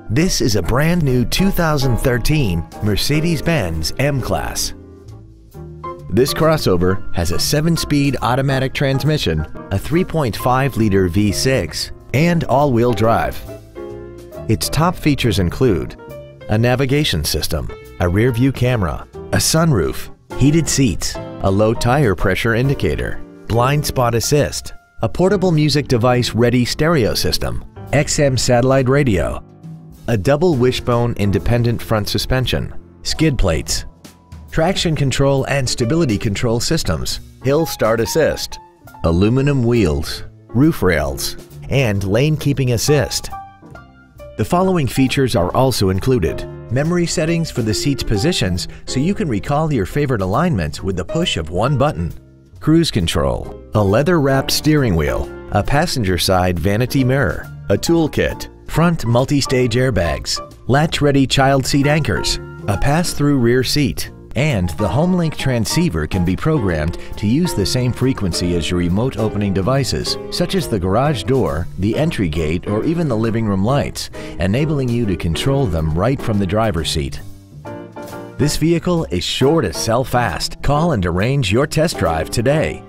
This is a brand new 2013 Mercedes-Benz M-Class. This crossover has a 7-speed automatic transmission, a 3.5-liter V6, and all-wheel drive. Its top features include a navigation system, a rear-view camera, a sunroof, heated seats, a low tire pressure indicator, blind spot assist, a portable music device ready stereo system, XM satellite radio, a double wishbone independent front suspension, skid plates, traction control and stability control systems, hill start assist, aluminum wheels, roof rails, and lane keeping assist. The following features are also included: memory settings for the seat's positions so you can recall your favorite alignments with the push of one button, cruise control, a leather-wrapped steering wheel, a passenger side vanity mirror, a toolkit, front multi-stage airbags, latch-ready child seat anchors, a pass-through rear seat, and the HomeLink transceiver can be programmed to use the same frequency as your remote opening devices, such as the garage door, the entry gate, or even the living room lights, enabling you to control them right from the driver's seat. This vehicle is sure to sell fast. Call and arrange your test drive today.